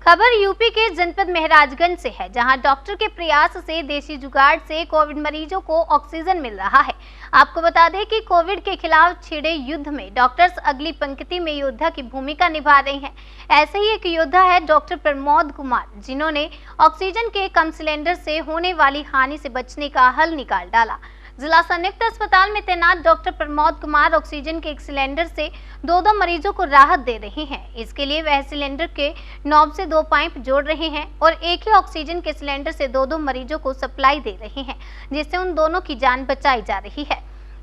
खबर यूपी के जनपद महराजगंज से है, जहां डॉक्टर के प्रयास से देसी जुगाड़ से कोविड मरीजों को ऑक्सीजन मिल रहा है। आपको बता दें कि कोविड के खिलाफ छिड़े युद्ध में डॉक्टर्स अगली पंक्ति में योद्धा की भूमिका निभा रहे हैं। ऐसे ही एक योद्धा है डॉक्टर प्रमोद कुमार, जिन्होंने ऑक्सीजन के कम सिलेंडर से होने वाली हानि से बचने का हल निकाल डाला। जिला संयुक्त अस्पताल में तैनात डॉक्टर प्रमोद कुमार ऑक्सीजन के एक सिलेंडर से दो मरीजों को राहत दे रहे हैं। इसके लिए वह सिलेंडर के नॉब से 2 पाइप जोड़ रहे हैं और एक ही ऑक्सीजन के सिलेंडर से दो मरीजों को सप्लाई दे रहे हैं, जिससे उन दोनों की जान बचाई जा रही है।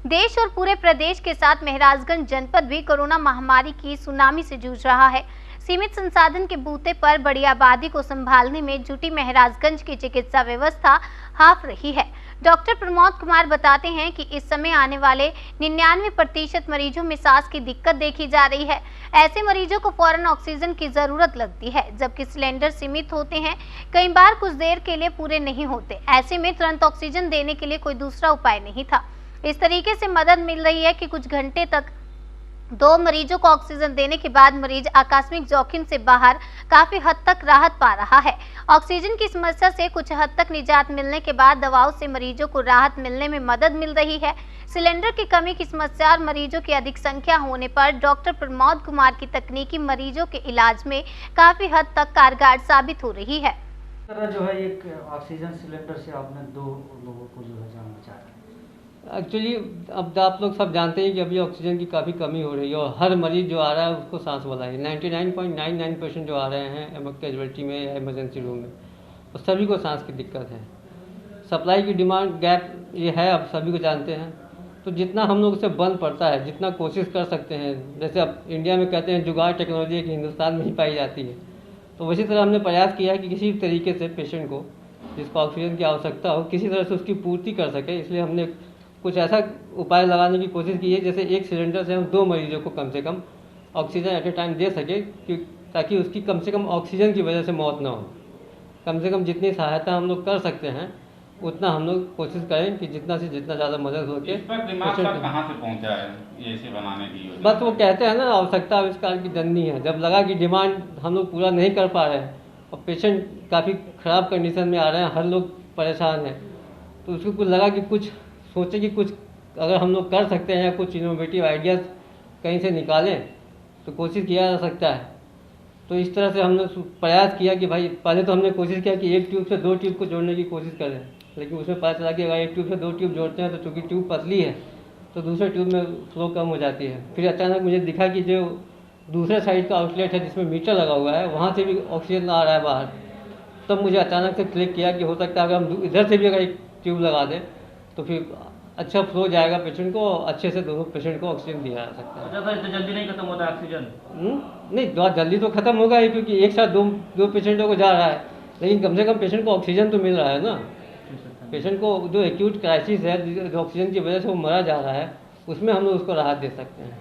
देश और पूरे प्रदेश के साथ महराजगंज जनपद भी कोरोना महामारी की सुनामी से जूझ रहा है। सीमित संसाधन के बूते पर बड़ी आबादी को संभालने में जुटी महराजगंज की चिकित्सा व्यवस्था हाफ रही है। डॉक्टर प्रमोद कुमार बताते हैं कि इस समय आने वाले 99% मरीजों में सांस की दिक्कत देखी जा रही है। ऐसे मरीजों को फौरन ऑक्सीजन की जरूरत लगती है, जबकि सिलेंडर सीमित होते हैं, कई बार कुछ देर के लिए पूरे नहीं होते। ऐसे में तुरंत ऑक्सीजन देने के लिए कोई दूसरा उपाय नहीं था। इस तरीके से मदद मिल रही है कि कुछ घंटे तक 2 मरीजों को ऑक्सीजन देने के बाद मरीज आकस्मिक जोखिम से बाहर काफी हद तक राहत पा रहा है। ऑक्सीजन की समस्या से कुछ हद तक निजात मिलने के बाद दवाओं से मरीजों को राहत मिलने में मदद मिल रही है। सिलेंडर की कमी की समस्या और मरीजों की अधिक संख्या होने पर डॉक्टर प्रमोद कुमार की तकनीकी मरीजों के इलाज में काफी हद तक कारगर साबित हो रही है। जो है एक ऑक्सीजन सिलेंडर से आपने 2 लोगों को जो है जान बचा दी। एक्चुअली अब आप लोग सब जानते हैं कि अभी ऑक्सीजन की काफ़ी कमी हो रही है और हर मरीज़ जो आ रहा है उसको सांस वाला है। 99.99% जो आ रहे हैं कैजुअल्टी में या इमरजेंसी रूम में, और सभी को सांस की दिक्कत है। सप्लाई की डिमांड गैप ये है, अब सभी को जानते हैं। तो जितना हम लोग से बन पड़ता है, जितना कोशिश कर सकते हैं, जैसे अब इंडिया में कहते हैं जुगाड़ टेक्नोलॉजी की हिंदुस्तान में ही पाई जाती है, तो वैसी तरह हमने प्रयास किया है कि किसी तरीके से पेशेंट को जिसको ऑक्सीजन की आवश्यकता हो, किसी तरह से उसकी पूर्ति कर सके। इसलिए हमने कुछ ऐसा उपाय लगाने की कोशिश की है, जैसे एक सिलेंडर से हम 2 मरीजों को कम से कम ऑक्सीजन एट ए टाइम दे सके, ताकि उसकी कम से कम ऑक्सीजन की वजह से मौत ना हो। कम से कम जितनी सहायता हम लोग कर सकते हैं उतना हम लोग कोशिश करें कि जितना से जितना ज़्यादा मदद हो के। कहाँ से पहुँचा है ये इसे बनाने की योजना? बस वो कहते हैं ना, आवश्यकता आविष्कार की जननी है। जब लगा कि डिमांड हम लोग पूरा नहीं कर पा रहे हैं और पेशेंट काफ़ी ख़राब कंडीशन में आ रहे हैं, हर लोग परेशान हैं, तो उसको कुछ लगा कि कुछ सोचे कि कुछ अगर हम लोग कर सकते हैं या कुछ इनोवेटिव आइडियाज़ कहीं से निकालें तो कोशिश किया जा सकता है। तो इस तरह से हमने प्रयास किया कि भाई पहले तो हमने कोशिश किया कि एक ट्यूब से 2 ट्यूब को जोड़ने की कोशिश करें, लेकिन उसमें पता चला कि अगर एक ट्यूब से 2 ट्यूब जोड़ते हैं तो चूँकि ट्यूब पतली है तो दूसरे ट्यूब में फ्लो कम हो जाती है। फिर अचानक मुझे दिखा कि जो दूसरे साइड का आउटलेट है जिसमें मीटर लगा हुआ है, वहाँ से भी ऑक्सीजन आ रहा है बाहर। तब मुझे अचानक से क्लिक किया कि हो सकता है अगर हम इधर से भी अगर एक ट्यूब लगा दें तो फिर अच्छा फ्लो जाएगा पेशेंट को, अच्छे से दोनों पेशेंट को ऑक्सीजन दिया जा सकता है। अच्छा, तो जल्दी नहीं खत्म होता ऑक्सीजन? नहीं, बहुत जल्दी तो खत्म होगा ही, क्योंकि एक साथ दो पेशेंटों को जा रहा है, लेकिन कम से कम पेशेंट को ऑक्सीजन तो मिल रहा है ना। पेशेंट को जो एक्यूट क्राइसिस है, जो ऑक्सीजन की वजह से वो मरा जा रहा है, उसमें हम लोग उसको राहत दे सकते हैं।